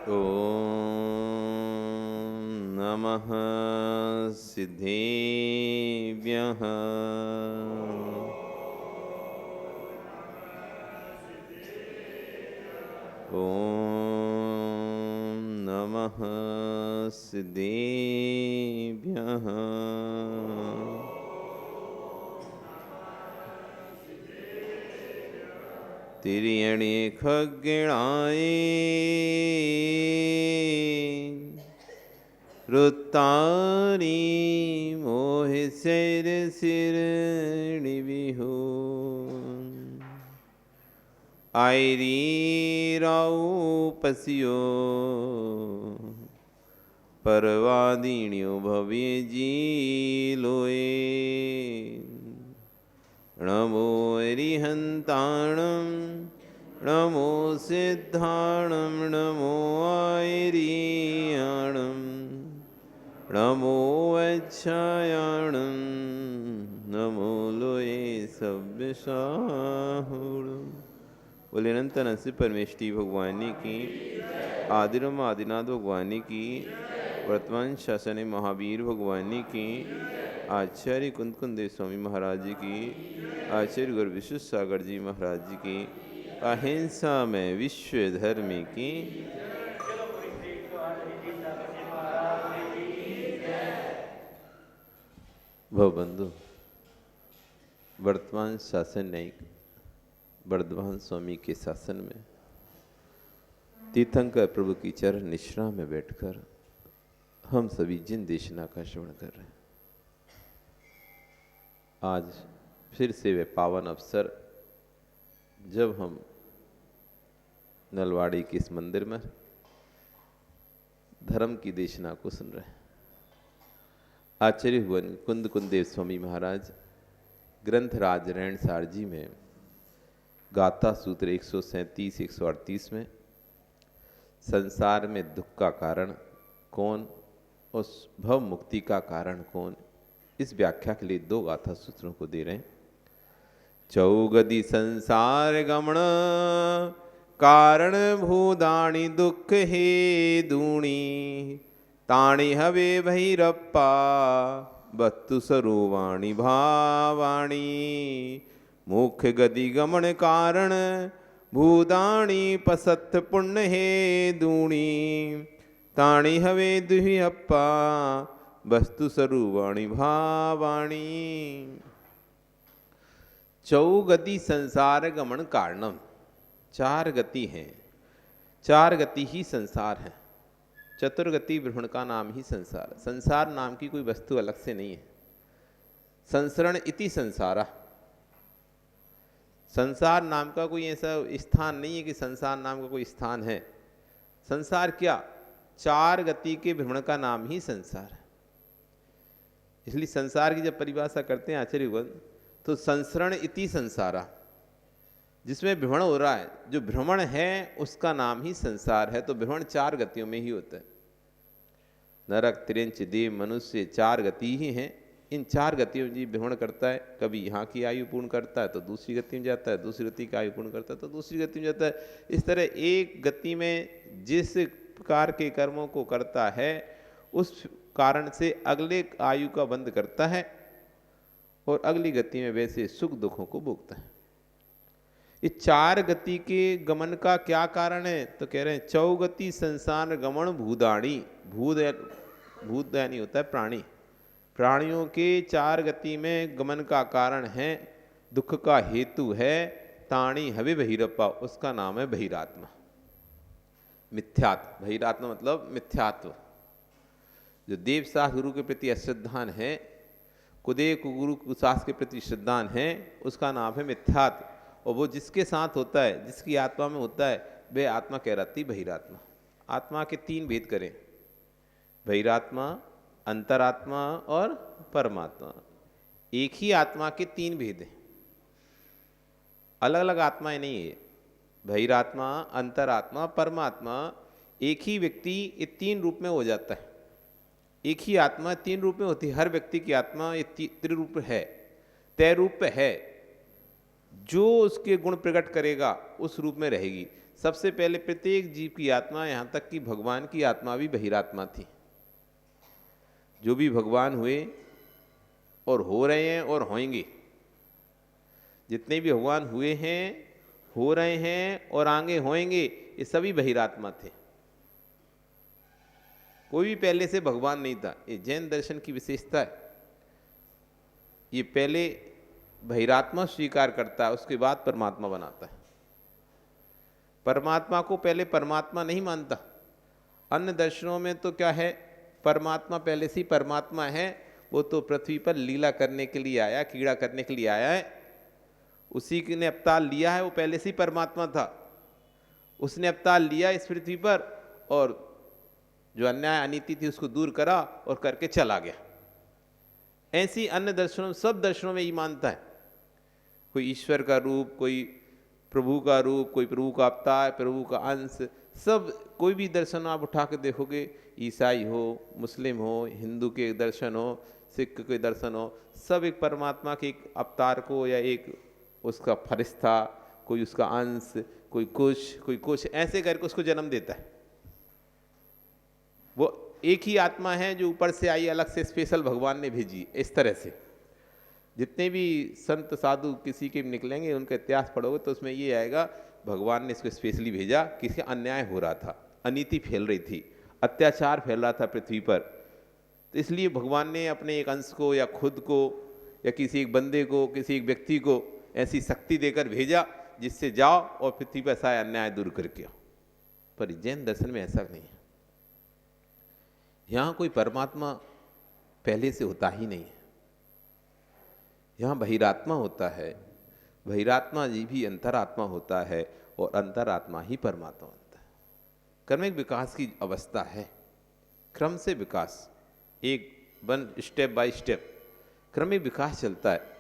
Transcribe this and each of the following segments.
ॐ नमः सिद्धेभ्यः। ॐ नमः सिद्धेभ्यः। तिर्यणे खग्गणाय रुत्तानि मोहितैर्शिरणिभिः आयरीरावपस्यो परवादिन्यो भवेजीलोये नमो अरिहन्ताणं नमो सिद्धाणं नमो आयरीयाणं नमो वच्छायाणं नमो लोये सव्यसाहुणम्। बोले अनंत अनंत परमेष्टि भगवानी की, आदिरम आदिनाथ भगवानी की, वर्तमान शासन महावीर भगवानी की, आचार्य कुंद कुंदेव स्वामी महाराज जी की, आचार्य गुरु विश्व सागर जी महाराज जी की, अहिंसा में विश्व धर्म की। भवबंधु, वर्तमान शासन न्यायिक वर्धमान स्वामी के शासन में तीर्थंकर प्रभु की चरण निश्रा में बैठकर हम सभी जिन देशना का श्रवण कर रहे हैं, आज फिर से वे पावन अवसर जब हम नलवाड़ी के इस मंदिर में धर्म की देशना को सुन रहे हैं। आचार्य कुंद कुंदेव स्वामी महाराज ग्रंथराज रैणसार जी में गाथा सूत्र 137-138 में संसार में दुख का कारण कौन, उस भव मुक्ति का कारण कौन, इस व्याख्या के लिए 2 गाथा सूत्रों को दे रहे हैं। चौगदि संसार गमन कारण भूदाणी दुख हे दूणी ताणी हवे भैरप्पा बत्तु सरोवाणी भावाणी मुख्य गति गमन कारण भूदाणी पसत पुण्य हे दूणी ताणी हवे दुहियप्पा वस्तु सरुवाणी भावाणी। चौगति संसार गमन कारणम, 4 गति हैं, 4 गति ही संसार है। चतुर्गति ब्रह्मण का नाम ही संसार, संसार नाम की कोई वस्तु अलग से नहीं है। संसरण इति संसारा, संसार नाम का कोई ऐसा स्थान नहीं है कि संसार नाम का कोई स्थान है। संसार क्या, 4 गति के भ्रमण का नाम ही संसार है। इसलिए संसार की जब परिभाषा करते हैं आचार्यगण, तो संसरण इति संसारा, जिसमें भ्रमण हो रहा है, जो भ्रमण है उसका नाम ही संसार है। तो भ्रमण 4 गतियों में ही होता है। नरक त्रिंच देव मनुष्य 4 गति ही हैं। इन 4 गतियों में भ्रमण करता है, कभी यहाँ की आयु पूर्ण करता है तो दूसरी गति में जाता है, दूसरी गति की आयु पूर्ण करता है तो दूसरी गति में जाता है। इस तरह एक गति में जिस प्रकार के कर्मों को करता है उस कारण से अगले आयु का बंध करता है और अगली गति में वैसे सुख दुखों को भोगता है। इस 4 गति के गमन का क्या कारण है, तो कह रहे हैं चौगति संसार गमन भूदाणी। भूत यानी होता है प्राणी, प्राणियों के 4 गति में गमन का कारण है, दुख का हेतु है। ताणी हवे बहिरप्पा, उसका नाम है बहिरात्मा, मिथ्यात्व। बहिरात्मा मतलब मिथ्यात्व। जो देव शास्त्र गुरु के प्रति अश्रद्धान है, कुदेव गुरु शास्त्र के प्रति श्रद्धान है, उसका नाम है मिथ्यात्व। और वो जिसके साथ होता है, जिसकी आत्मा में होता है, वे आत्मा कहलाती बहिरात्मा। आत्मा के 3 भेद करें, बहिरात्मा, अंतरात्मा और परमात्मा। एक ही आत्मा के 3 भेद हैं, अलग अलग आत्माएं नहीं है। बहिरात्मा, अंतरात्मा, परमात्मा, एक ही व्यक्ति ये 3 रूप में हो जाता है। एक ही आत्मा 3 रूप में होती है। हर व्यक्ति की आत्मा ये त्रिरूप है, तय रूप है। जो उसके गुण प्रकट करेगा उस रूप में रहेगी। सबसे पहले प्रत्येक जीव की आत्मा, यहाँ तक कि भगवान की आत्मा भी बहिरात्मा थी। जो भी भगवान हुए और हो रहे हैं और होंगे, जितने भी भगवान हुए हैं, हो रहे हैं और आगे होंगे, ये सभी बहिरात्मा थे। कोई भी पहले से भगवान नहीं था। ये जैन दर्शन की विशेषता है। ये पहले बहिरात्मा स्वीकार करता है, उसके बाद परमात्मा बनाता है। परमात्मा को पहले परमात्मा नहीं मानता। अन्य दर्शनों में तो क्या है, परमात्मा पहले से ही परमात्मा है, वो तो पृथ्वी पर लीला करने के लिए आया, कीड़ा करने के लिए आया है, उसी ने अवतार लिया है, वो पहले से ही परमात्मा था। उसने अवतार लिया इस पृथ्वी पर और जो अन्याय अनीति थी उसको दूर करा और करके चला गया। ऐसी अन्य दर्शनों, सब दर्शनों में ये मानता है, कोई ईश्वर का रूप, कोई प्रभु का रूप, कोई प्रभु का अवतार, प्रभु का अंश, सब कोई भी दर्शन आप उठा के देखोगे, ईसाई हो, मुस्लिम हो, हिंदू के दर्शन हो, सिख के दर्शन हो, सब एक परमात्मा के एक अवतार को या एक उसका फरिश्ता, कोई उसका अंश, कोई कुछ ऐसे करके उसको जन्म देता है। वो एक ही आत्मा है जो ऊपर से आई, अलग से स्पेशल भगवान ने भेजी। इस तरह से जितने भी संत साधु किसी के निकलेंगे, उनका इतिहास पढ़ोगे तो उसमें ये आएगा, भगवान ने इसको स्पेशली भेजा, किसी अन्याय हो रहा था, अनीति फैल रही थी, अत्याचार फैल रहा था पृथ्वी पर, तो इसलिए भगवान ने अपने एक अंश को या खुद को या किसी एक बंदे को, किसी एक व्यक्ति को ऐसी शक्ति देकर भेजा जिससे जाओ और पृथ्वी पर सारा अन्याय दूर करके आओ। पर जैन दर्शन में ऐसा नहीं है। यहाँ कोई परमात्मा पहले से होता ही नहीं है। यहाँ बहिरात्मा होता है, बहिरात्मा जी भी अंतरात्मा होता है और अंतरात्मा ही परमात्मा होता है। क्रमिक विकास की अवस्था है, क्रम से विकास, एक वन स्टेप बाय स्टेप क्रमिक विकास चलता है।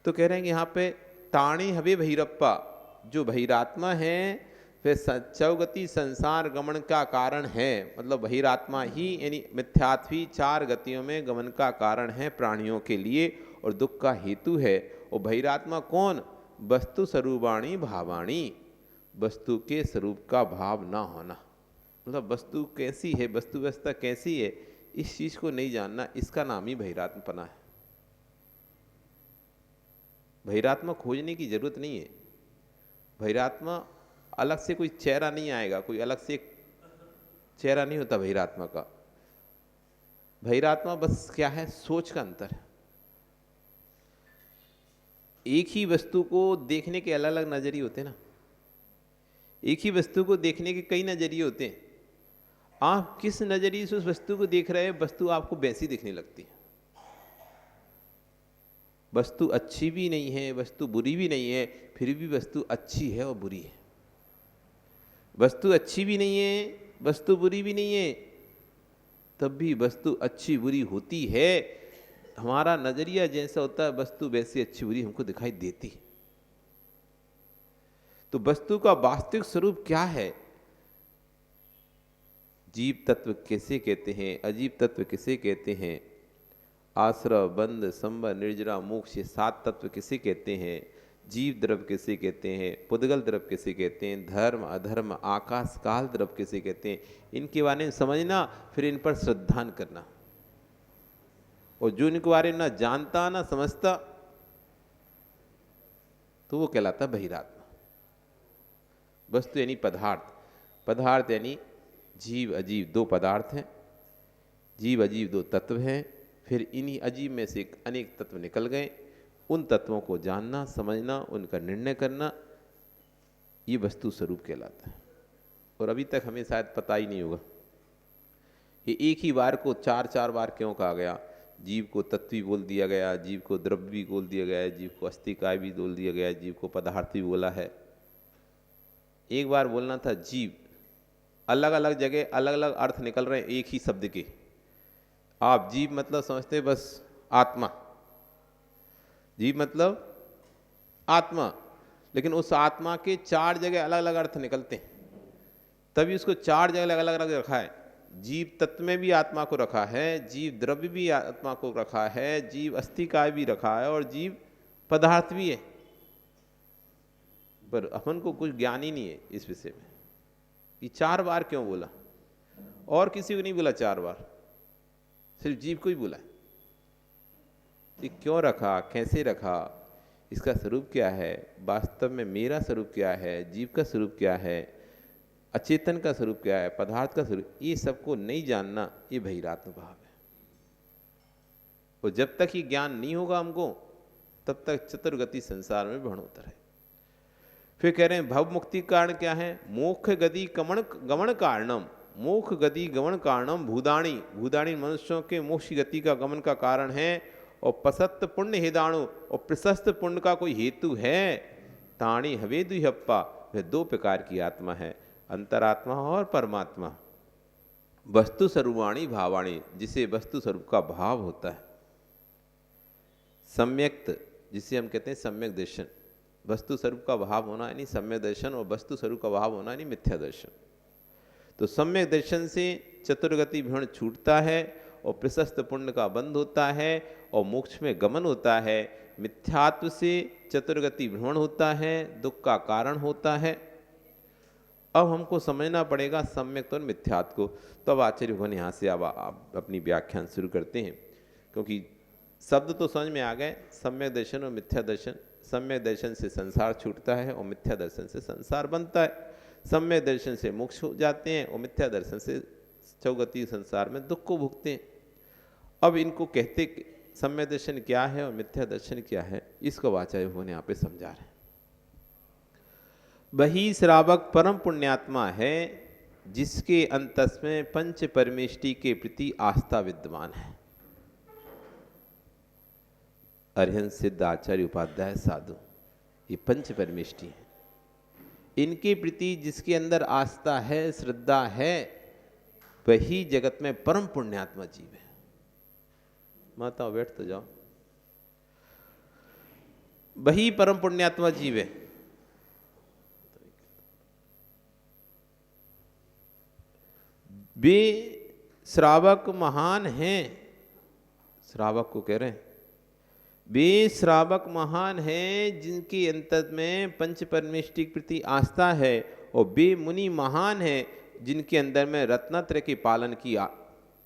तो कह रहे हैं कि यहाँ पे ताणी हवे बहिरप्पा, जो बहिरात्मा है फिर चौगति संसार गमन का कारण है, मतलब बहिरात्मा ही यानी मिथ्यात्वी चार गतियों में गमन का कारण है प्राणियों के लिए और दुख का हेतु है। और बहिरात्मा कौन? वस्तु स्वरूपाणी भावाणी, वस्तु के स्वरूप का भाव ना होना, मतलब वस्तु कैसी है, वस्तु व्यवस्था कैसी है, इस चीज को नहीं जानना, इसका नाम ही बहिरात्मपना है। बहिरात्मा खोजने की जरूरत नहीं है। बहिरात्मा अलग से कोई चेहरा नहीं आएगा, कोई अलग से चेहरा नहीं होता बहिरात्मा का। बहिरात्मा बस क्या है, सोच का अंतर है। एक ही वस्तु को देखने के अलग अलग नजरिए होते हैं ना, एक ही वस्तु को देखने के कई नजरिए होते हैं। आप किस नजरिए से उस वस्तु को देख रहे हैं, वस्तु आपको वैसी दिखने लगती है। वस्तु अच्छी भी नहीं है, वस्तु बुरी भी नहीं है, फिर भी वस्तु अच्छी है और बुरी है। वस्तु अच्छी भी नहीं है, वस्तु बुरी भी नहीं है, तब भी वस्तु अच्छी बुरी होती है। हमारा नजरिया जैसा होता है, वस्तु वैसी अच्छी बुरी हमको दिखाई देती है। तो वस्तु का वास्तविक स्वरूप क्या है, जीव तत्व किसे कहते हैं, अजीव तत्व किसे कहते हैं, आश्रव बंध संबर निर्जरा मोक्ष, ये सात तत्व किसे कहते हैं, जीव द्रव्य किसे कहते हैं, पुद्गल द्रव्य किसे कहते हैं, धर्म अधर्म आकाश काल द्रव्य किसे कहते हैं, इनके बारे में समझना, फिर इन पर श्रद्धान करना। और जो इनके बारे में ना जानता ना समझता, तो वो कहलाता बहिरात्मा। वस्तु यानी पदार्थ, पदार्थ यानी जीव अजीव दो पदार्थ हैं, जीव अजीव दो तत्व हैं, फिर इन्हीं अजीब में से अनेक तत्व निकल गए। उन तत्वों को जानना समझना, उनका निर्णय करना, ये वस्तु स्वरूप कहलाता है। और अभी तक हमें शायद पता ही नहीं होगा ये एक ही बार को चार चार बार क्यों कहा गया। जीव को तत्व भी बोल दिया गया, जीव को द्रव्य भी बोल दिया गया, जीव को अस्तिकाय भी बोल दिया गया, जीव को पदार्थ भी बोला है। एक बार बोलना था जीव, अलग अलग जगह अलग अलग अर्थ निकल रहे हैं एक ही शब्द के। आप जीव मतलब समझते बस आत्मा, जीव मतलब आत्मा, लेकिन उस आत्मा के चार जगह अलग अलग अर्थ निकलते हैं, तभी उसको चार जगह अलग अलग रखा है। जीव तत्व में भी आत्मा को रखा है, जीव द्रव्य भी आत्मा को रखा है, जीव अस्तिकाय भी रखा है और जीव पदार्थ भी है। पर अपन को कुछ ज्ञान ही नहीं है इस विषय में कि 4 बार क्यों बोला, और किसी को नहीं बोला 4 बार, सिर्फ जीव को ही बोला। ये क्यों रखा, कैसे रखा, इसका स्वरूप क्या है, वास्तव में मेरा स्वरूप क्या है, जीव का स्वरूप क्या है, अचेतन का स्वरूप क्या है, पदार्थ का स्वरूप, ये सबको नहीं जानना, ये बहिरात्म भाव है। और जब तक ये ज्ञान नहीं होगा हमको, तब तक चतुर्गति संसार में भ्रमण होता रहे। फिर कह रहे हैं भव मुक्ति कारण क्या है, मोक्ष गति गमन कारणम, मोक्ष गति गमन कारणम भूदाणी, भूदाणी मनुष्यों के मोक्ष गति का गमन का कारण है। और प्रशस्त पुण्य हेदाणु, और प्रशस्त पुण्य का कोई हेतु है, ताणी हवे दुहप्पा, वह 2 प्रकार की आत्मा है, अंतरात्मा और परमात्मा। वस्तु स्वरूपाणी भावाणी, जिसे वस्तु स्वरूप का भाव होता है। सम्यक्त, जिसे हम कहते हैं सम्यक दर्शन, वस्तु स्वरूप का भाव होना यानी सम्यक दर्शन, और वस्तु स्वरूप का भाव होना यानी मिथ्या दर्शन। तो सम्यक दर्शन से चतुर्गति भ्रमण छूटता है, और प्रशस्त पुण्य का बंध होता है, और मोक्ष में गमन होता है। मिथ्यात्व से चतुर्गति भ्रमण होता है, दुख का कारण होता है। अब हमको समझना पड़ेगा सम्यक और मिथ्यात्व को। तो अब आचार्य भगवान यहाँ से अब अपनी व्याख्यान शुरू करते हैं, क्योंकि शब्द तो समझ में आ गए, सम्यक दर्शन और मिथ्या दर्शन। सम्यक दर्शन से संसार छूटता है, और मिथ्या दर्शन से संसार बनता है। सम्यक दर्शन से मोक्ष हो जाते हैं, और मिथ्या दर्शन से चौगति संसार में दुख को भुगते हैं। अब इनको कहते सम्यक दर्शन क्या है और मिथ्या दर्शन क्या है, इसको आचार्य भगवान यहाँ पे समझा रहे हैं। वही श्रावक परम पुण्यात्मा है, जिसके अंतस में पंच परमेष्टि के प्रति आस्था विद्यमान है। अरिहंत सिद्ध आचार्य उपाध्याय साधु, ये पंच परमेष्टि है, इनके प्रति जिसके अंदर आस्था है, श्रद्धा है, वही जगत में परम पुण्यात्मा जीव है। माता बैठ तो जाओ, वही परम पुण्यात्मा जीव है। वे श्रावक महान हैं, श्रावक को कह रहे हैं, वे श्रावक महान हैं जिनके अंतर में पंच परमेष्टि के प्रति आस्था है, और वे मुनि महान हैं जिनके अंदर में रत्नत्रय के पालन की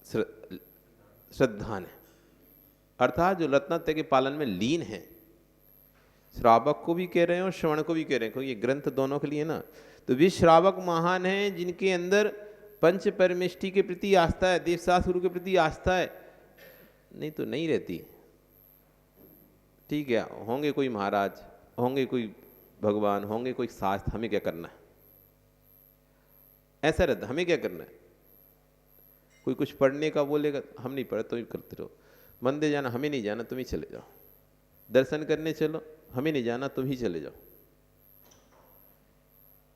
श्रद्धा है, अर्थात जो रत्नत्रय के पालन में लीन है। श्रावक को भी कह रहे हैं और श्रवण को भी कह रहे हैं, क्योंकि ये ग्रंथ दोनों के लिए ना। तो वे श्रावक महान हैं जिनके अंदर पंच परमेष्टि के प्रति आस्था है, देवशास्त्र गुरु के प्रति आस्था है, नहीं तो नहीं रहती। ठीक है, होंगे कोई महाराज, होंगे कोई भगवान, होंगे कोई शास्त्र, हमें क्या करना है, ऐसा रहता, हमें क्या करना है। कोई कुछ पढ़ने का बोलेगा, हम नहीं पढ़े, तुम करते रहो। मंदिर जाना, हमें नहीं जाना, तुम ही चले जाओ। दर्शन करने चलो, हमें नहीं जाना, तुम ही चले जाओ।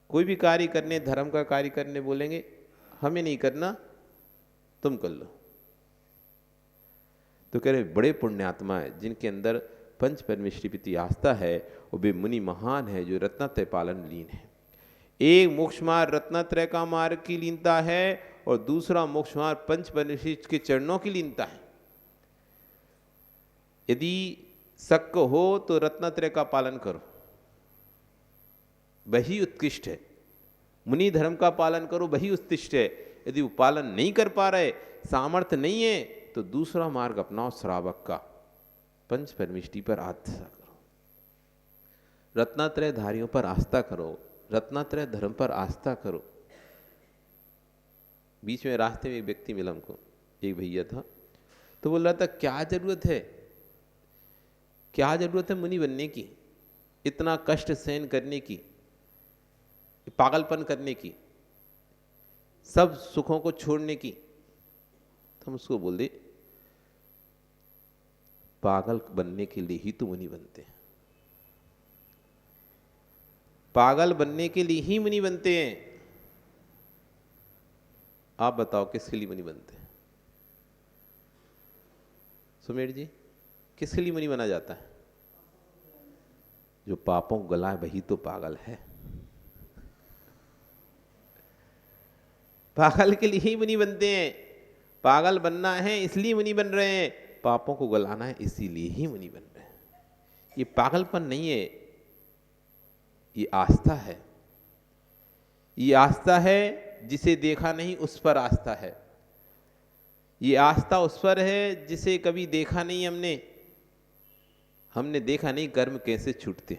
कोई भी कार्य करने, धर्म का कार्य करने बोलेंगे, हमें नहीं करना, तुम कर लो। तो कह रहे बड़े पुण्यात्मा है जिनके अंदर पंच परमेष्टि प्रति आस्था है, और वे मुनि महान है जो रत्नत्रय पालन लीन है। एक मोक्ष मार्ग रत्नत्रय का मार्ग की लीनता है, और दूसरा मोक्ष मार्ग पंच परमेष्टि के चरणों की लीनता है। यदि शक हो तो रत्नत्रय का पालन करो, वही उत्कृष्ट है। मुनि धर्म का पालन करो, वही उत्कृष्ट है। यदि वो पालन नहीं कर पा रहे, सामर्थ्य नहीं है, तो दूसरा मार्ग अपनाओ श्रावक का, पंच परमेष्टि पर आस्था करो, रत्नत्रय धारियों पर आस्था करो, रत्नत्रय धर्म पर आस्था करो। बीच में रास्ते में एक व्यक्ति मिला हमको, एक भैया था, तो बोल रहा था क्या जरूरत है, क्या जरूरत है मुनि बनने की, इतना कष्ट सहन करने की, पागलपन करने की, सब सुखों को छोड़ने की। तो हम उसको बोल दे, पागल बनने के लिए ही तो मुनि बनते हैं, पागल बनने के लिए ही मुनि बनते हैं। आप बताओ किसके लिए मुनि बनते हैं? सुमेर जी, किसके लिए मुनि बना जाता है? जो पापों को गलाए वही तो पागल है। पागल के लिए ही मुनि बनते हैं। पागल बनना है इसलिए मुनि बन रहे हैं, पापों को गलाना है इसीलिए ही मुनि बन रहे हैं। ये पागलपन नहीं है, ये आस्था है। ये आस्था है जिसे देखा नहीं उस पर आस्था है। ये आस्था उस पर है जिसे कभी देखा नहीं हमने देखा नहीं कर्म कैसे छूटते।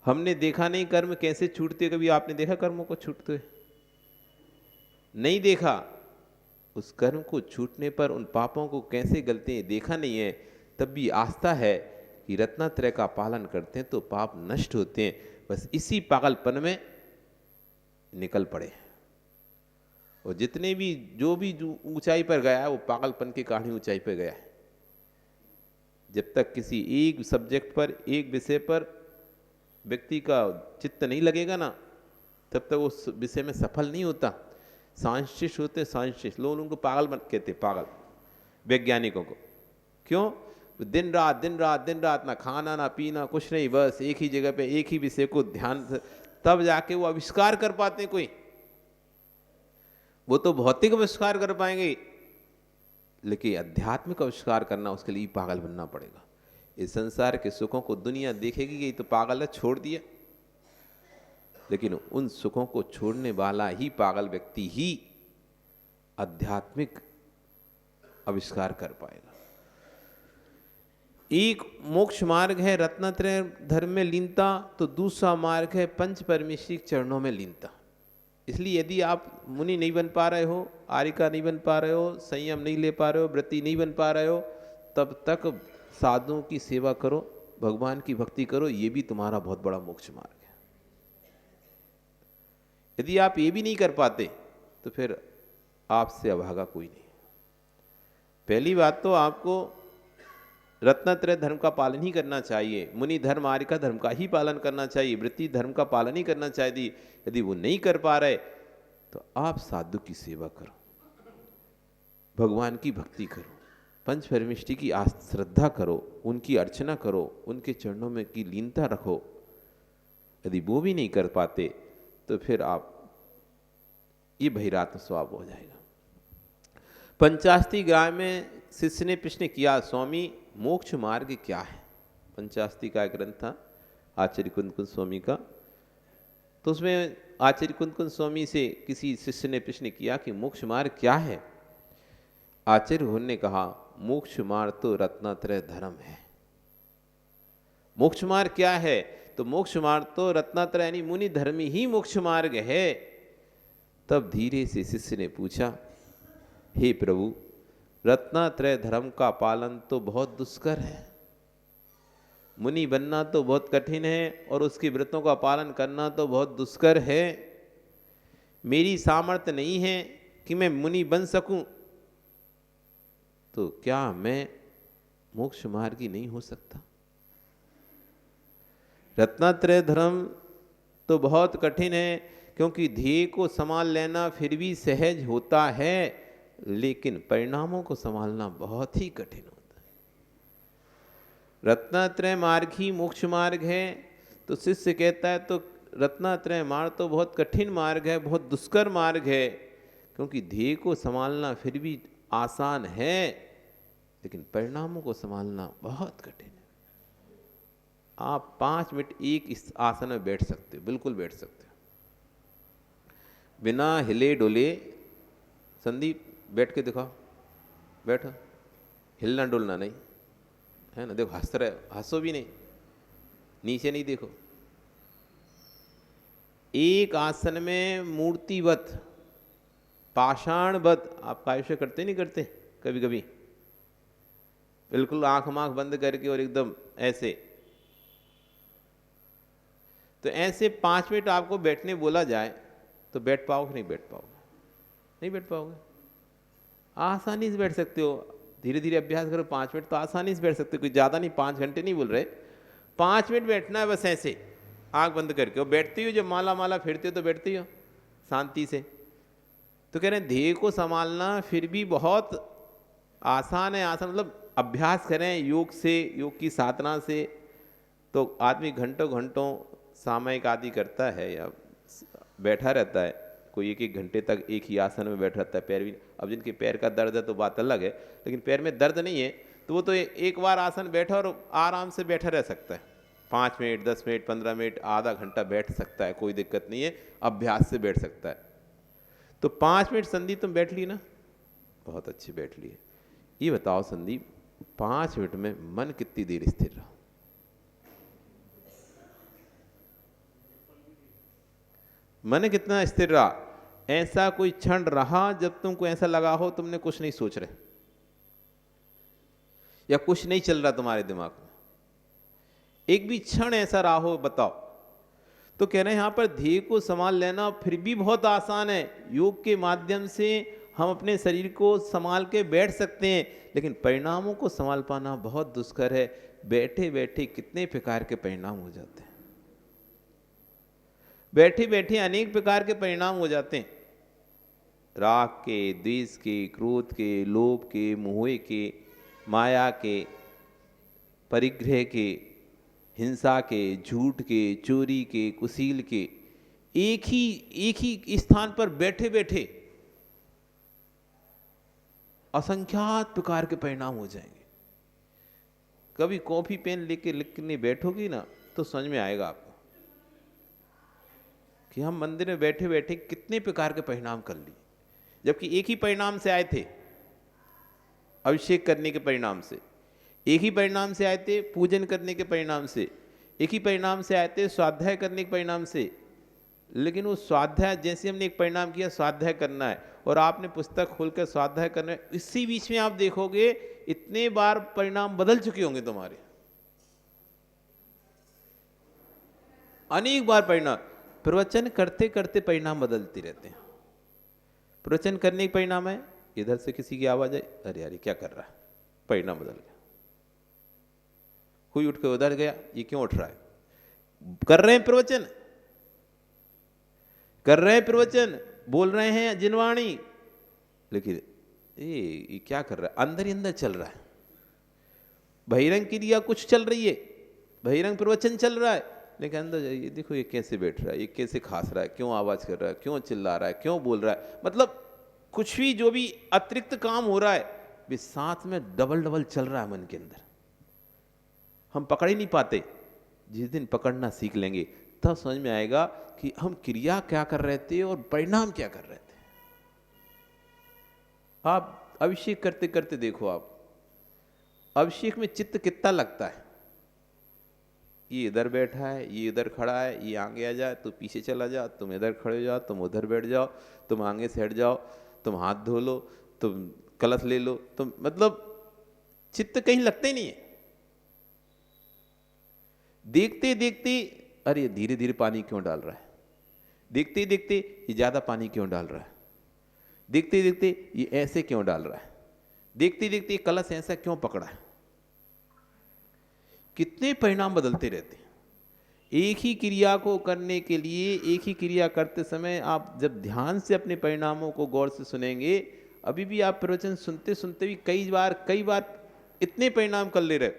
हमने देखा नहीं कर्म कैसे छूटते। कभी आपने देखा कर्मों को छूटते? नहीं देखा। उस कर्म को छूटने पर उन पापों को कैसे गलते हैं देखा नहीं है। तब भी आस्था है कि रत्नत्रय का पालन करते हैं तो पाप नष्ट होते हैं। बस इसी पागलपन में निकल पड़े। और जितने भी जो ऊंचाई पर गया है वो पागलपन के कारण ही ऊंचाई पर गया है। जब तक किसी एक सब्जेक्ट पर, एक विषय पर व्यक्ति का चित्त नहीं लगेगा ना, तब तक उस विषय में सफल नहीं होता। साइंटिस्ट होते, साइंटिस्ट लोग उनको पागल मत कहते, पागल वैज्ञानिकों को। क्यों? दिन रात ना खाना ना पीना कुछ नहीं, बस एक ही जगह पे एक ही विषय को ध्यान से, तब जाके वो आविष्कार कर पाते हैं। कोई वो तो भौतिक आविष्कार कर पाएंगे, लेकिन आध्यात्मिक आविष्कार करना उसके लिए पागल बनना पड़ेगा। इस संसार के सुखों को दुनिया देखेगी कि ये तो पागल है, छोड़ दिया। लेकिन उन सुखों को छोड़ने वाला ही पागल व्यक्ति ही आध्यात्मिक आविष्कार कर पाएगा। एक मोक्ष मार्ग है रत्नत्रय धर्म में लीनता, तो दूसरा मार्ग है पंच परमेश्वरी चरणों में लीनता। इसलिए यदि आप मुनि नहीं बन पा रहे हो, आर्यिका नहीं बन पा रहे हो, संयम नहीं ले पा रहे हो, व्रती नहीं बन पा रहे हो, तब तक साधुओं की सेवा करो, भगवान की भक्ति करो, ये भी तुम्हारा बहुत बड़ा मोक्ष मार्ग है। यदि आप ये भी नहीं कर पाते तो फिर आपसे अभागा कोई नहीं। पहली बात तो आपको रत्नत्रय धर्म का पालन ही करना चाहिए। मुनि धर्म, आर्यिका धर्म का ही पालन करना चाहिए, वृत्ति धर्म का पालन ही करना चाहिए। यदि वो नहीं कर पा रहे तो आप साधु की सेवा करो, भगवान की भक्ति करो, पंच परमेष्टि की श्रद्धा करो, उनकी अर्चना करो, उनके चरणों में की लीनता रखो। यदि वो भी नहीं कर पाते तो फिर आप ये बहिरात्म स्वभाव हो जाएगा। पंचास्ती ग्राम में शिष्य ने प्रश्न किया, स्वामी मोक्ष मार्ग क्या है? पंचास्ती का ग्रंथ था आचार्य कुंद स्वामी का। तो उसमें आचार्य कुंद स्वामी से किसी शिष्य ने प्रश्न किया कि मोक्ष मार्ग क्या है? आचार्य उन्होंने कहा, मोक्ष मार्ग तो रत्नत्रय धर्म है। मोक्ष मार्ग क्या है? तो मोक्ष मार्ग तो रत्नत्रय यानी मुनि धर्म ही मोक्ष मार्ग है। तब धीरे से शिष्य ने पूछा, हे प्रभु, रत्नत्रय धर्म का पालन तो बहुत दुष्कर है, मुनि बनना तो बहुत कठिन है और उसके व्रतों का पालन करना तो बहुत दुष्कर है। मेरी सामर्थ्य नहीं है कि मैं मुनि बन सकूं, तो क्या मैं मोक्ष मार्गी नहीं हो सकता? रत्नत्रय धर्म तो बहुत कठिन है, क्योंकि ध्येय को संभाल लेना फिर भी सहज होता है, लेकिन परिणामों को संभालना बहुत ही कठिन होता है। रत्नत्रय मार्ग ही मोक्ष मार्ग है। तो शिष्य कहता है तो रत्नत्रय मार्ग तो बहुत कठिन मार्ग है, बहुत दुष्कर मार्ग है, क्योंकि ध्येय को संभालना फिर भी आसान है, लेकिन परिणामों को संभालना बहुत कठिन है। आप 5 मिनट एक इस आसन में बैठ सकते हो, बिल्कुल बैठ सकते हो, बिना हिले डोले। संदीप बैठ के दिखाओ, बैठो, हिलना डुलना नहीं है ना। देखो हंस रहे, हंसो भी नहीं, नीचे नहीं देखो। एक आसन में मूर्तिवत, पाषाणवत आप आयुष्य करते नहीं करते कभी कभी, बिल्कुल आंख बंद करके और एकदम ऐसे। तो ऐसे 5 मिनट आपको बैठने बोला जाए तो बैठ पाओगे? नहीं बैठ पाओगे, नहीं बैठ पाओगे। आसानी से बैठ सकते हो, धीरे धीरे अभ्यास करो। 5 मिनट तो आसानी से बैठ सकते हो, कोई ज़्यादा नहीं, 5 घंटे नहीं बोल रहे, 5 मिनट बैठना है बस ऐसे आंख बंद करके। और बैठती हो जब माला फिरते हो तो बैठती हो शांति से। तो कह रहे हैं ध्येय को संभालना फिर भी बहुत आसान है। आसान मतलब अभ्यास करें योग से, योग की साधना से, तो आदमी घंटों घंटों सामयिक आदि करता है या बैठा रहता है। कोई 1-1 घंटे तक एक ही आसन में बैठा रहता है, पैर भी। अब जिनके पैर का दर्द है तो बात अलग है, लेकिन पैर में दर्द नहीं है तो वो तो एक बार आसन बैठा और आराम से बैठा रह सकता है 5 मिनट, 10 मिनट, 15 मिनट, आधा घंटा बैठ सकता है, कोई दिक्कत नहीं है, अभ्यास से बैठ सकता है। तो 5 मिनट संदीप तुम बैठ ली ना, बहुत अच्छी बैठ ली है। ये बताओ संदीप, 5 मिनट में मन कितनी देर स्थिर रहा? मन कितना स्थिर रहा? ऐसा कोई क्षण रहा जब तुमको ऐसा लगा हो तुमने कुछ नहीं सोच रहे या कुछ नहीं चल रहा तुम्हारे दिमाग में? एक भी क्षण ऐसा रहा हो बताओ? तो कह रहे हैं यहां पर ध्येय को संभाल लेना फिर भी बहुत आसान है। योग के माध्यम से हम अपने शरीर को संभाल के बैठ सकते हैं, लेकिन परिणामों को संभाल पाना बहुत दुष्कर है। बैठे बैठे कितने प्रकार के परिणाम हो जाते हैं, बैठे बैठे अनेक प्रकार के परिणाम हो जाते हैं। राग के, द्वेष के, क्रोध के, लोभ के, मोह के, माया के, परिग्रह के, हिंसा के, झूठ के, चोरी के, कुशील के, एक ही स्थान पर बैठे बैठे असंख्यात प्रकार के परिणाम हो जाएंगे। कभी कॉपी पेन लेके लिखने बैठोगी ना तो समझ में आएगा आपको कि हम मंदिर में बैठे बैठे कितने प्रकार के परिणाम कर लिए, जबकि एक ही परिणाम से आए थे, अभिषेक करने के परिणाम से, एक ही परिणाम से आए थे, पूजन करने के परिणाम से, एक ही परिणाम से आए थे, स्वाध्याय करने के परिणाम से। लेकिन वो स्वाध्याय जैसे हमने एक परिणाम किया स्वाध्याय करना है, और आपने पुस्तक खोलकर स्वाध्याय करना है, इसी बीच में आप देखोगे इतने बार परिणाम बदल चुके होंगे तुम्हारे, अनेक बार परिणाम। प्रवचन करते करते परिणाम बदलते रहते हैं। प्रवचन करने के परिणाम है इधर से किसी की आवाज आई, अरे यार क्या कर रहा है, परिणाम बदल गया। कोई उठ के उधर गया, ये क्यों उठ रहा है? कर रहे हैं प्रवचन, कर रहे हैं प्रवचन, बोल रहे हैं जिनवाणी, लेकिन ये क्या कर रहा है? अंदर ही अंदर चल रहा है। बहिरंग क्रिया कुछ चल रही है, बहिरंग प्रवचन चल रहा है, लेकिन अंदर ये देखो ये कैसे बैठ रहा है, ये कैसे खास रहा है, क्यों आवाज कर रहा है, क्यों चिल्ला रहा है, क्यों बोल रहा है। मतलब कुछ भी जो भी अतिरिक्त काम हो रहा है भी साथ में डबल डबल चल रहा है मन के अंदर। हम पकड़ ही नहीं पाते। जिस दिन पकड़ना सीख लेंगे तब समझ में आएगा कि हम क्रिया क्या कर रहे थे और परिणाम क्या कर रहे थे। आप अभिषेक करते करते देखो, आप अभिषेक में चित्त कितना लगता है। ये इधर बैठा है, ये इधर खड़ा है, ये आगे आ जाए तो पीछे चला जा, तुम इधर खड़े हो जाओ, तुम उधर बैठ जाओ, तुम आगे से हट जाओ, तुम हाथ धो लो, तुम कलश ले लो, तुम मतलब चित्त कहीं लगता ही नहीं है। देखते देखते अरे धीरे धीरे पानी क्यों डाल रहा है, देखते देखते ये ज्यादा पानी क्यों डाल रहा है, देखते देखते ये ऐसे क्यों डाल रहा है, देखते देखते ये कलश ऐसा क्यों पकड़ा है। कितने परिणाम बदलते रहते हैं। एक ही क्रिया को करने के लिए, एक ही क्रिया करते समय आप जब ध्यान से अपने परिणामों को गौर से सुनेंगे, अभी भी आप प्रवचन सुनते सुनते भी कई बार इतने परिणाम कर ले रहे।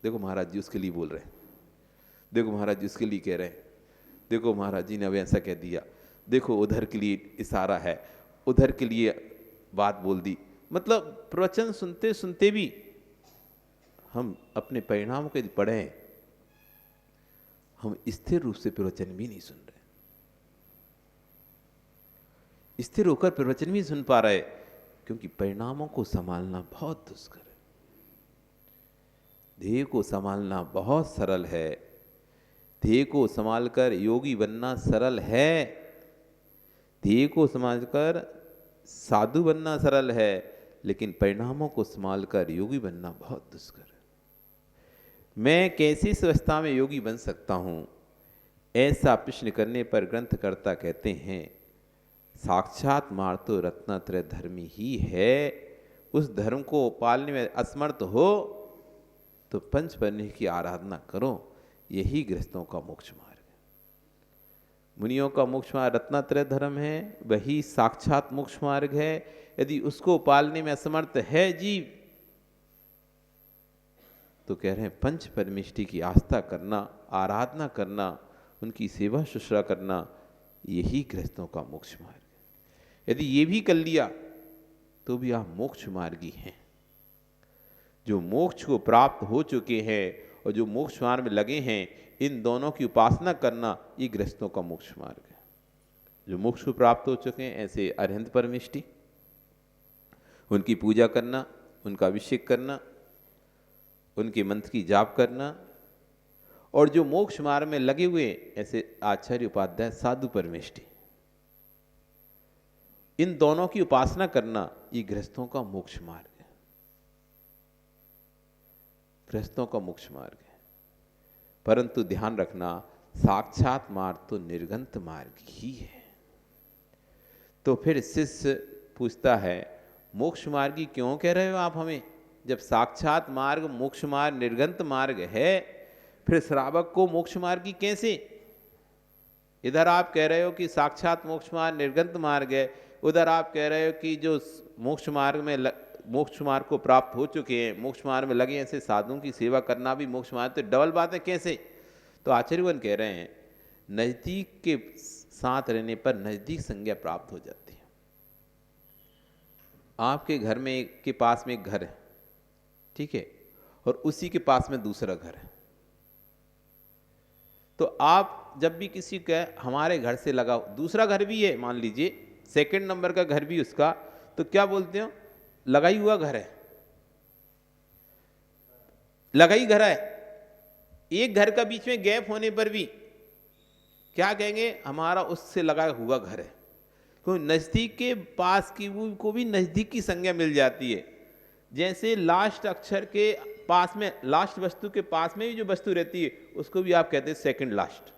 देखो महाराज जी उसके लिए बोल रहे हैं, देखो महाराज जी उसके लिए कह रहे हैं, देखो महाराज जी ने अब ऐसा कह दिया, देखो उधर के लिए इशारा है, उधर के लिए बात बोल दी। मतलब प्रवचन सुनते सुनते भी हम अपने परिणामों के पढ़े, हम स्थिर रूप से प्रवचन भी नहीं सुन रहे, स्थिर होकर प्रवचन भी सुन पा रहे, क्योंकि परिणामों को संभालना बहुत दुष्कर है। ध्येय को संभालना बहुत सरल है, ध्येय को संभालकर योगी बनना सरल है, ध्येय को संभालकर साधु बनना सरल है, लेकिन परिणामों को संभालकर योगी बनना बहुत दुष्कर है। मैं कैसी अवस्था में योगी बन सकता हूं, ऐसा प्रश्न करने पर ग्रंथकर्ता कहते हैं साक्षात मार्ग तो रत्नात्रय धर्मी ही है। उस धर्म को पालने में असमर्थ हो तो पंच परमेश्वर की आराधना करो, यही गृहस्थों का मोक्ष मार्ग है। मुनियों का मोक्ष मार्ग रत्नात्रय धर्म है, वही साक्षात मोक्ष मार्ग है। यदि उसको पालने में असमर्थ है जीव, तो कह रहे हैं पंच परमेष्टि की आस्था करना, आराधना करना, उनकी सेवा शुश्रूषा करना, यही गृहस्थों का मोक्ष मार्ग है। यदि ये भी कर लिया तो भी आप मोक्ष मार्गी हैं। जो मोक्ष को प्राप्त हो चुके हैं और जो मोक्ष मार्ग में लगे हैं, इन दोनों की उपासना करना ये गृहस्थों का मोक्ष मार्ग है। जो मोक्ष को प्राप्त हो चुके हैं ऐसे अरिहंत परमेष्टि, उनकी पूजा करना, उनका अभिषेक करना, उनके मंत्र की जाप करना, और जो मोक्ष मार्ग में लगे हुए ऐसे आचार्य उपाध्याय साधु परमेष्टि, इन दोनों की उपासना करना ये गृहस्थों का मोक्ष मार्ग है। गृहस्थों का मोक्ष मार्ग है। परंतु ध्यान रखना, साक्षात मार्ग तो निर्गंत मार्ग ही है। तो फिर शिष्य पूछता है, मोक्ष मार्गी क्यों कह रहे हो आप हमें? जब साक्षात मार्ग मोक्ष मार्ग निर्गंत मार्ग है, फिर श्रावक को मोक्ष मार्गी कैसे? इधर आप कह रहे हो कि साक्षात मोक्ष मार्ग निर्गंत मार्ग है, उधर आप कह रहे हो कि जो मोक्ष मार्ग में मोक्ष मार्ग को प्राप्त हो चुके हैं, मोक्ष मार्ग में लगे ऐसे साधुओं की सेवा करना भी मोक्ष मार्ग, तो डबल बात है कैसे? तो आचार्यगण कह रहे हैं, नजदीक के साथ रहने पर नजदीक संज्ञा प्राप्त हो जाती है। आपके घर में के पास में एक घर है, ठीक है, और उसी के पास में दूसरा घर है। तो आप जब भी किसी का हमारे घर से लगा, दूसरा घर भी है, मान लीजिए सेकंड नंबर का घर भी उसका, तो क्या बोलते हो? लगा ही हुआ घर है, लगा ही घर है। एक घर का बीच में गैप होने पर भी क्या कहेंगे? हमारा उससे लगा हुआ घर है। तो नजदीक के पास की को भी नजदीक की संज्ञा मिल जाती है। जैसे लास्ट अक्षर के पास में, लास्ट वस्तु के पास में भी जो वस्तु रहती है उसको भी आप कहते हैं सेकंड लास्ट,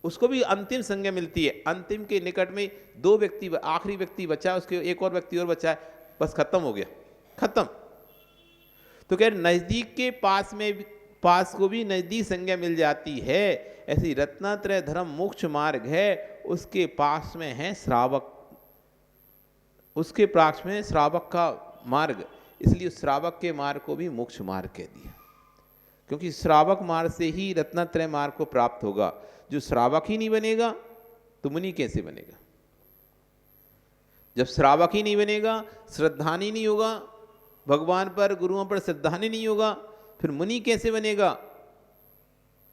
उसको भी अंतिम संज्ञा मिलती है। अंतिम के निकट में दो व्यक्ति, आखिरी व्यक्ति बचा है, उसके एक और व्यक्ति और बचा है, बस खत्म हो गया, खत्म। तो कह रहे नजदीक के पास में पास को भी नजदीक संज्ञा मिल जाती है। ऐसी रत्नात्रय धर्म मोक्ष मार्ग है, उसके पास में है श्रावक, उसके पास में श्रावक का मार्ग, इसलिए श्रावक के मार्ग को भी मोक्ष मार्ग कह दिया, क्योंकि श्रावक मार्ग से ही रत्नात्रय मार्ग को प्राप्त होगा। जो श्रावक ही नहीं बनेगा तो मुनि कैसे बनेगा? जब श्रावक ही नहीं बनेगा, श्रद्धानी नहीं होगा, भगवान पर गुरुओं पर श्रद्धानी नहीं होगा, फिर मुनि कैसे बनेगा?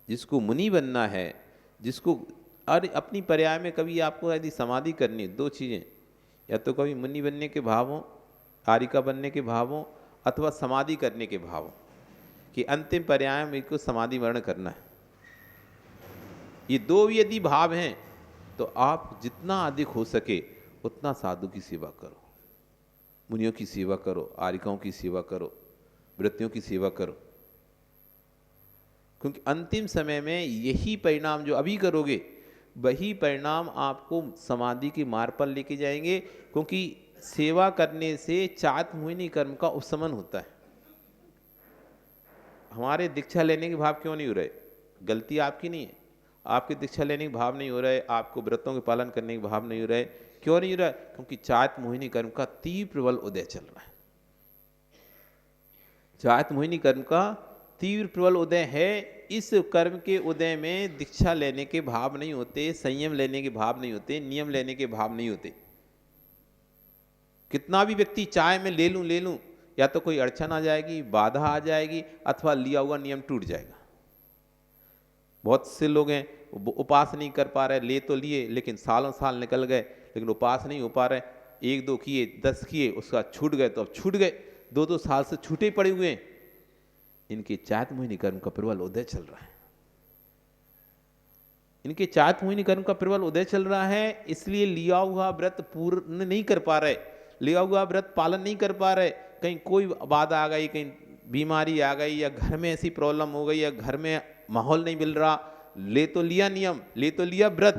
जिसको मुनि बनना है, जिसको और अपनी पर्याय में कभी आपको यदि समाधि करनी, दो चीज़ें, या तो कभी मुनि बनने के भाव हो, आरिका बनने के भाव हो, अथवा समाधि करने के भाव हो, कि अंतिम पर्याय में को समाधि वर्ण करना है। ये दो यदि भाव हैं तो आप जितना अधिक हो सके उतना साधु की सेवा करो, मुनियों की सेवा करो, आरिकाओं की सेवा करो, वृत्तियों की सेवा करो, क्योंकि अंतिम समय में यही परिणाम जो अभी करोगे वही परिणाम आपको समाधि के मार्ग पर लेके जाएंगे। क्योंकि सेवा करने से चात मोहिनी कर्म का उपशमन होता है। हमारे दीक्षा लेने के भाव क्यों नहीं हो रहे? गलती आपकी नहीं है, आपके दीक्षा लेने के भाव नहीं हो रहे, आपको व्रतों के पालन करने के भाव नहीं हो रहे। क्यों नहीं हो रहा? क्योंकि चात मोहिनी कर्म का तीव्र प्रबल उदय चल रहा है। चात मोहिनी कर्म का तीव्र प्रबल उदय है। इस कर्म के उदय में दीक्षा लेने के भाव नहीं होते, संयम लेने के भाव नहीं होते, नियम लेने के भाव नहीं होते। कितना भी व्यक्ति चाहे मैं ले लूं, या तो कोई अड़चन आ जाएगी, बाधा आ जाएगी, अथवा लिया हुआ नियम टूट जाएगा। बहुत से लोग हैं उपास नहीं कर पा रहे, ले तो लिए लेकिन सालों साल निकल गए, लेकिन उपास नहीं हो पा रहे। 1-2 किए, 10 किए, उसका छूट गए तो अब छूट गए, 2-2 साल से छूटे पड़े हुए हैं। इनके चात मोहिनी कर्म का प्रबल उदय चल रहा है। इनके चात मोहिनी कर्म का प्रबल उदय चल रहा है, इसलिए लिया हुआ व्रत पूर्ण नहीं कर पा रहे, लिया हुआ व्रत पालन नहीं कर पा रहे। कहीं कोई बाधा आ गई, कहीं बीमारी आ गई, या घर में ऐसी प्रॉब्लम हो गई, या घर में माहौल नहीं मिल रहा। ले तो लिया नियम, ले तो लिया व्रत,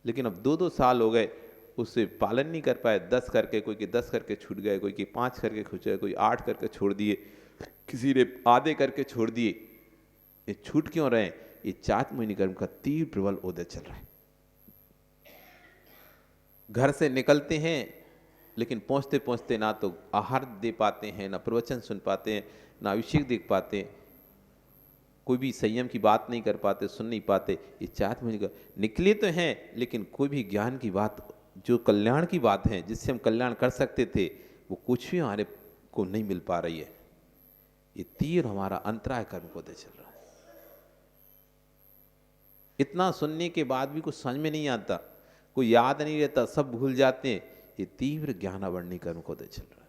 लेकिन अब 2-2 साल हो गए उससे पालन नहीं कर पाए। 10 करके, कोई के 10 करके छूट गए, कोई के 5 करके छूट गए, कोई 8 करके छोड़ दिए, किसी ने आधे करके छोड़ दिए। ये छूट क्यों रहे? ये चात मोहिनी कर्म का तीव्र प्रबल उदय चल रहा है। घर से निकलते हैं लेकिन पहुंचते पहुंचते ना तो आहार दे पाते हैं, ना प्रवचन सुन पाते हैं, ना अभिषेक देख पाते हैं, कोई भी संयम की बात नहीं कर पाते, सुन नहीं पाते। ये चात मोहिनी का निकले तो हैं लेकिन कोई भी ज्ञान की बात, जो कल्याण की बात है, जिससे हम कल्याण कर सकते थे, वो कुछ भी हमारे को नहीं मिल पा रही है। ये तीर हमारा अंतराय कर्म को दे चल रहा है। इतना सुनने के बाद भी कुछ समझ में नहीं आता, कोई याद नहीं रहता, सब भूल जाते हैं, ये तीव्र ज्ञानावरणी कर्म को दे चल रहा है।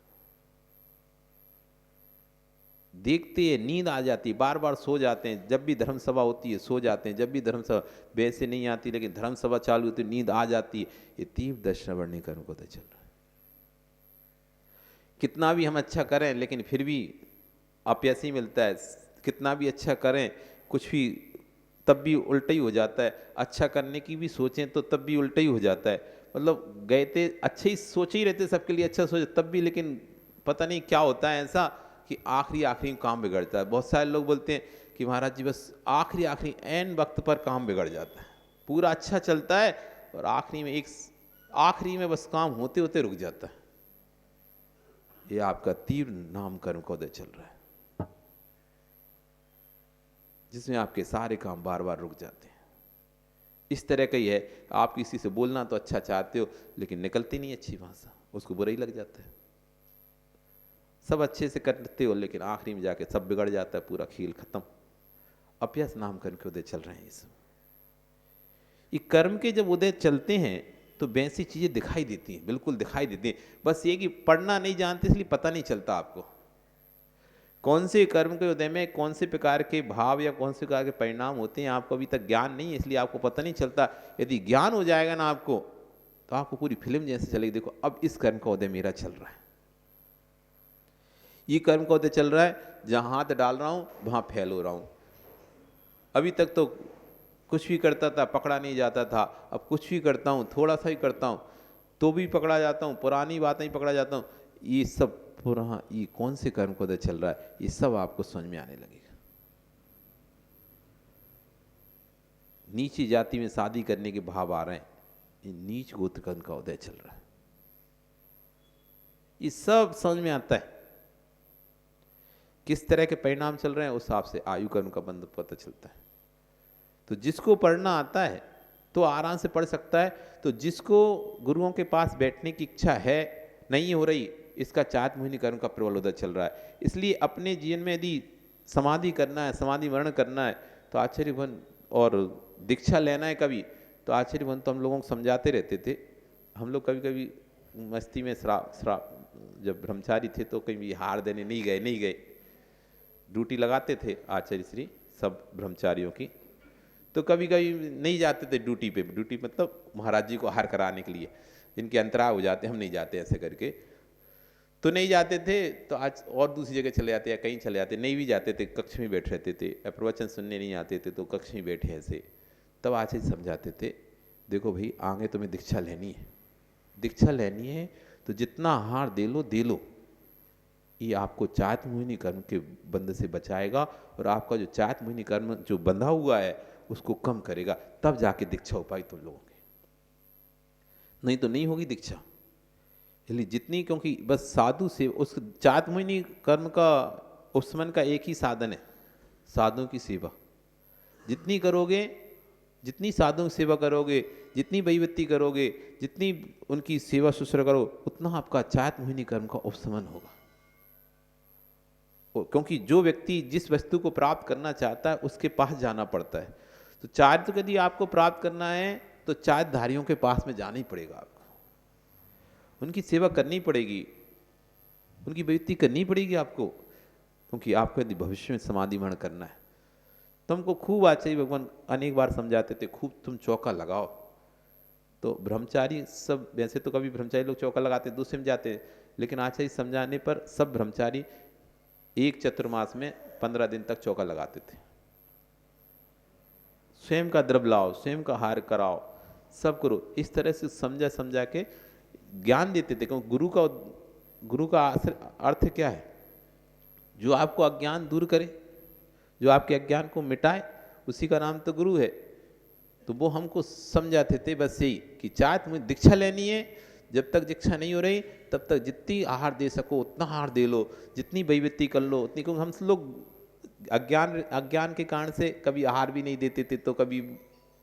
देखते हैं नींद आ जाती, बार बार सो जाते हैं, जब भी धर्म सभा होती है सो जाते हैं, जब भी धर्म सभा वैसे नहीं आती लेकिन धर्म सभा चालू होती नींद आ जाती है, ये तीव्र दर्शनावरणी कर्म को दे चल रहा है। कितना भी हम अच्छा करें लेकिन फिर भी अपयश ही मिलता है, कितना भी अच्छा करें कुछ भी तब भी उल्टा ही हो जाता है, अच्छा करने की भी सोचें तो तब भी उल्टा ही हो जाता है। मतलब गए थे अच्छे ही सोचे ही रहते सबके लिए अच्छा सोचे तब भी, लेकिन पता नहीं क्या होता है ऐसा कि आखिरी काम बिगड़ता है। बहुत सारे लोग बोलते हैं कि महाराज जी बस आखिरी एन वक्त पर काम बिगड़ जाता है, पूरा अच्छा चलता है और आखिरी में बस काम होते होते रुक जाता है। ये आपका तीव्र नाम कर्म को दे चल रहा है, जिसमें आपके सारे काम बार बार रुक जाते हैं। इस तरह का ही है, आप किसी से बोलना तो अच्छा चाहते हो लेकिन निकलती नहीं अच्छी भाषा, उसको बुरा ही लग जाता है। सब अच्छे से करते हो लेकिन आखिरी में जाके सब बिगड़ जाता है, पूरा खेल खत्म। अपयश नाम कर्म के उदय चल रहे हैं। ये कर्म के जब उदय चलते हैं तो वैसी चीजें दिखाई देती हैं, बिल्कुल दिखाई देती हैं। बस ये कि पढ़ना नहीं जानते इसलिए पता नहीं चलता आपको कौन से कर्म के उदय में कौन से प्रकार के भाव या कौन से प्रकार के परिणाम होते हैं, आपको अभी तक ज्ञान नहीं है इसलिए आपको पता नहीं चलता। यदि ज्ञान हो जाएगा ना आपको तो आपको पूरी फिल्म जैसे चलेगी, देखो अब इस कर्म का उदय मेरा चल रहा है, ये कर्म का उदय चल रहा है, जहां हाथ डाल रहा हूं वहां फैल हो रहा हूं। अभी तक तो कुछ भी करता था पकड़ा नहीं जाता था, अब कुछ भी करता हूं थोड़ा सा ही करता हूं तो भी पकड़ा जाता हूं, पुरानी बातें ही पकड़ा जाता हूं। ये सब पुराना, ये कौन से कर्म को उदय चल रहा है, ये सब आपको समझ में आने लगेगा। नीची जाति में शादी करने के भाव आ रहे हैं, ये नीच गोत्र कर्म का उदय चल रहा है। ये सब समझ में आता है, किस तरह के परिणाम चल रहे हैं उस हिसाब से आयु कर्म का बंध पता चलता है। तो जिसको पढ़ना आता है तो आराम से पढ़ सकता है, तो जिसको गुरुओं के पास बैठने की इच्छा है नहीं हो रही, इसका चात मोहिनी कर्म का प्रबल उदय चल रहा है। इसलिए अपने जीवन में यदि समाधि करना है, समाधि वर्ण करना है तो आचार्य भवन और दीक्षा लेना है कभी, तो आचार्य भवन तो हम लोगों को समझाते रहते थे। हम लोग कभी कभी मस्ती में श्राप जब ब्रह्मचारी थे तो कहीं हार देने नहीं गए, ड्यूटी लगाते थे आचार्य श्री सब ब्रह्मचारियों की, तो कभी कभी नहीं जाते थे ड्यूटी पे। ड्यूटी मतलब महाराज जी को हार कराने के लिए, इनके अंतराय हो जाते, हम नहीं जाते ऐसे करके, तो नहीं जाते थे। तो आज और दूसरी जगह चले जाते या कहीं चले जाते, नहीं भी जाते थे कक्ष में बैठ रहते थे, प्रवचन सुनने नहीं आते थे तो कक्ष में बैठे ऐसे। तब आचार्य समझाते थे, देखो भाई आगे तुम्हें दीक्षा लेनी है, दीक्षा लेनी है तो जितना आहार दे लो, ये आपको चात मोहिनी कर्म के बंध से बचाएगा और आपका जो चात मोहिनी कर्म जो बंधा हुआ है उसको कम करेगा, तब जाके दीक्षा हो पाई तुम लोगों की, नहीं तो नहीं होगी दीक्षा। इसलिए जितनी, क्योंकि बस साधु से उस चात मोहिनी कर्म का उपशमन का एक ही साधन है, साधुओं की सेवा। जितनी करोगे, जितनी साधुओं की सेवा करोगे, जितनी वैवृत्ति करोगे, जितनी उनकी सेवा शुश्रूषा करो, उतना आपका चात मोहिनी कर्म का उपशमन होगा। क्योंकि जो व्यक्ति जिस वस्तु को प्राप्त करना चाहता है उसके पास जाना पड़ता है। तो चार्य यदि आपको प्राप्त करना है तो चार्यधारियों के पास में जाना ही पड़ेगा, आपको उनकी सेवा करनी पड़ेगी, उनकी वैवृत्ति करनी पड़ेगी आपको, क्योंकि आपको यदि भविष्य में समाधि वर्ण करना है। तुमको खूब आचार्य भगवान अनेक बार समझाते थे, खूब तुम चौका लगाओ। तो ब्रह्मचारी सब, वैसे तो कभी ब्रह्मचारी लोग चौका लगाते दूसरे में जाते, लेकिन आचार्य समझाने पर सब ब्रह्मचारी एक चतुर्मास में 15 दिन तक चौका लगाते थे। स्वयं का द्रव्य लाओ, स्वयं का हार कराओ, सब करो, इस तरह से समझा के ज्ञान देते थे। क्योंकि गुरु का अर्थ क्या है, जो आपको अज्ञान दूर करे, जो आपके अज्ञान को मिटाए, उसी का नाम तो गुरु है। तो वो हमको समझाते थे बस यही कि चाहे तुम्हें दीक्षा लेनी है, जब तक दीक्षा नहीं हो रही तब तक जितनी आहार दे सको उतना आहार दे लो, जितनी वैवृत्ति कर लो उतनी। क्योंकि हम लोग अज्ञान के कारण से कभी आहार भी नहीं देते थे, तो कभी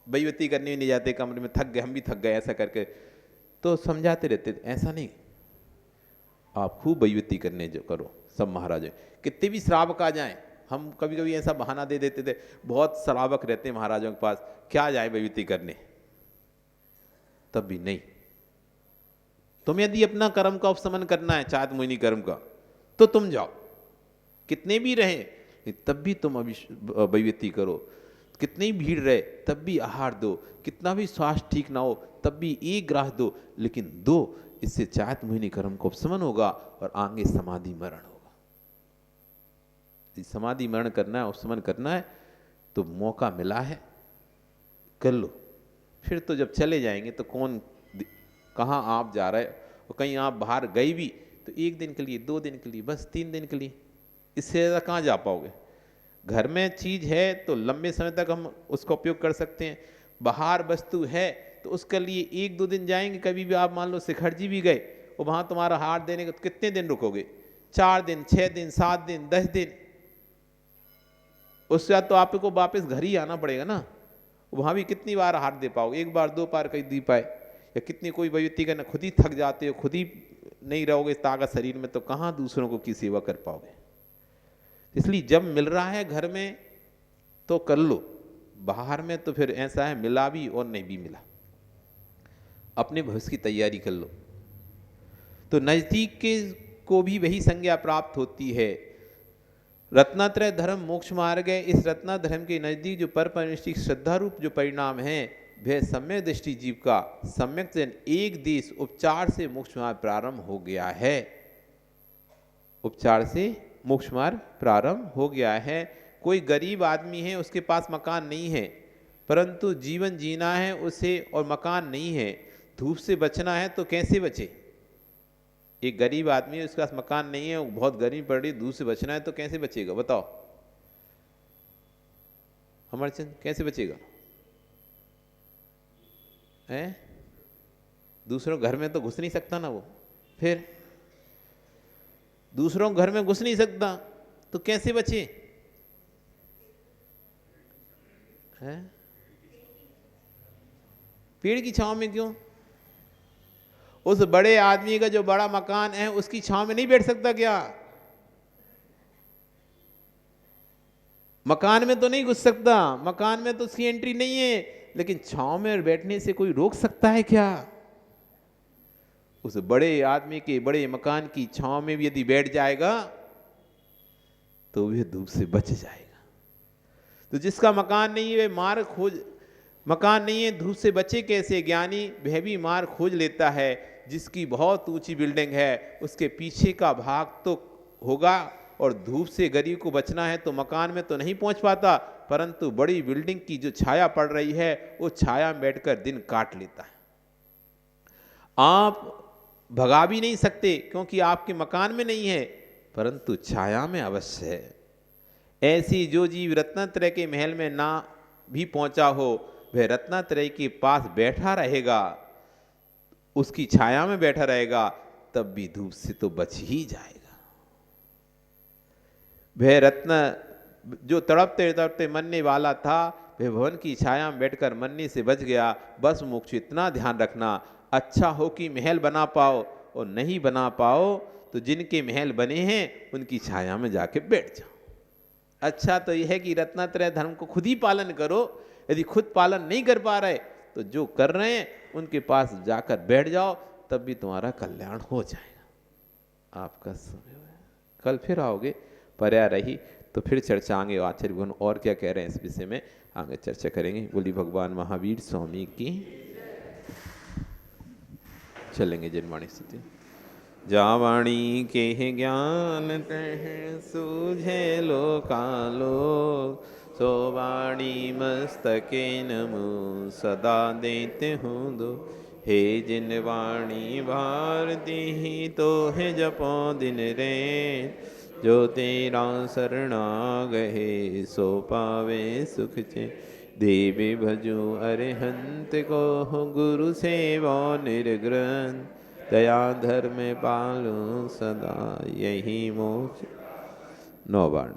वैवृत्ति करने भी नहीं जाते, कमरे में थक गए, हम भी थक गए ऐसा करके, तो समझाते रहते थे ऐसा नहीं। आप खूब बेइज्जती करने जो करो सब महाराज, कितने भी श्रावक आ जाएं। हम कभी कभी ऐसा बहाना दे देते थे, बहुत श्रावक रहते हैं महाराजों के पास, क्या जाए बेइज्जती करने, तब भी नहीं। तुम यदि अपना कर्म का उपशमन करना है, चाहत मोहिनी कर्म का, तो तुम जाओ, कितने भी रहे तब भी तुम बेइज्जती करो, कितनी भीड़ रहे तब भी आहार दो, कितना भी स्वास्थ्य ठीक ना हो तब भी एक ग्रास दो, लेकिन दो, इससे चाहत मोहिनी कर्म का उपशमन होगा और आगे समाधि मरण होगा। समाधि मरण करना है, उपशमन करना है, तो मौका मिला है, कर लो। फिर तो जब चले जाएंगे तो कौन कहाँ आप जा रहे हो, कहीं आप बाहर गए भी तो 1 दिन के लिए, 2 दिन के लिए, बस 3 दिन के लिए, इससे ज़्यादा कहाँ जा पाओगे। घर में चीज़ है तो लंबे समय तक हम उसका उपयोग कर सकते हैं, बाहर वस्तु है तो उसके लिए 1-2 दिन जाएंगे। कभी भी आप मान लो शिखर जी भी गए और वहाँ तुम्हारा हार देने का, तो कितने दिन रुकोगे, 4 दिन, 6 दिन, 7 दिन, 10 दिन, उससे बाद तो आपको वापस घर ही आना पड़ेगा ना। वहाँ भी कितनी बार हार दे पाओगे, 1 बार 2 बार कहीं दी पाए, या कितनी कोई बेइज्जती करना, खुद ही थक जाते हो, खुद ही नहीं रहोगे ताकत शरीर में, तो कहाँ दूसरों को की सेवा कर पाओगे। इसलिए जब मिल रहा है घर में तो कर लो, बाहर में तो फिर ऐसा है मिला भी और नहीं भी मिला, अपने भविष्य की तैयारी कर लो। तो नजदीक के को भी वही संज्ञा प्राप्त होती है। रत्नात्रय धर्म मोक्ष मार्ग है, इस रत्ना धर्म के नजदीक जो परपनिष्ठ श्रद्धा रूप जो परिणाम है, वह सम्यक दृष्टि जीव का सम्यक जन एक देश उपचार से मोक्ष मार्ग प्रारंभ हो गया है। उपचार से मोक्ष मार्ग प्रारंभ हो गया है। कोई गरीब आदमी है, उसके पास मकान नहीं है, परंतु जीवन जीना है उसे और मकान नहीं है, धूप से बचना है, तो कैसे बचे। एक गरीब आदमी है, उसके पास मकान नहीं है, बहुत गर्मी पड़ रही, धूप से बचना है, तो कैसे बचेगा बताओ अमरचंद, कैसे बचेगा है। दूसरों घर में तो घुस नहीं सकता ना वो, फिर दूसरों घर में घुस नहीं सकता तो कैसे बचे है। पेड़ की छांव में क्यों, उस बड़े आदमी का जो बड़ा मकान है उसकी छांव में नहीं बैठ सकता क्या। मकान में तो नहीं घुस सकता, मकान में तो उसकी एंट्री नहीं है, लेकिन छांव में बैठने से कोई रोक सकता है क्या। उस बड़े आदमी के बड़े मकान की छांव में भी यदि बैठ जाएगा तो वह धूप से बच जाएगा। तो जिसका मकान नहीं है वह मार्ग खोज, मकान नहीं है धूप से बचे कैसे, ज्ञानी वह भी मार्ग खोज लेता है। जिसकी बहुत ऊंची बिल्डिंग है उसके पीछे का भाग तो होगा, और धूप से गरीब को बचना है तो मकान में तो नहीं पहुंच पाता, परंतु बड़ी बिल्डिंग की जो छाया पड़ रही है वो छाया में बैठकर दिन काट लेता है। आप भगा भी नहीं सकते क्योंकि आपके मकान में नहीं है, परंतु छाया में अवश्य है। ऐसी जो जीव रत्नात्रय के महल में ना भी पहुंचा हो, वह रत्नात्रय के पास बैठा रहेगा, उसकी छाया में बैठा रहेगा, तब भी धूप से तो बच ही जाएगा। वह रत्न जो तड़पते तड़पते मरने वाला था, वह भवन की छाया में बैठकर मरने से बच गया। बस मोक्ष इतना ध्यान रखना, अच्छा हो कि महल बना पाओ, और नहीं बना पाओ तो जिनके महल बने हैं उनकी छाया में जाके बैठ जाओ। अच्छा तो यह है कि रत्नात्रय धर्म को खुद ही पालन करो, यदि खुद पालन नहीं कर पा रहे तो जो कर रहे हैं उनके पास जाकर बैठ जाओ, तब भी तुम्हारा कल्याण हो जाएगा। आपका समय है, कल फिर आओगे, पर्या रही तो फिर चर्चा आगे आचार्य भगवान और क्या कह रहे हैं इस विषय में आगे चर्चा करेंगे। बोली भगवान महावीर स्वामी की। चलेंगे जनवाणी स्तुति। जावाणी के ज्ञान तह सूझे लोकालो, सोवाणी मस्तके नमो सदा देते हूँ दो। हे जिन वाणी भारती ही तो है जपो दिन रे, जो तेरा शरणा गहे सो पावे सुख चे। देवी भजो अरिहंत को गुरु सेवा निर्ग्रंथ, दया धर्म पालो सदा यही मोक्ष। 9 बार।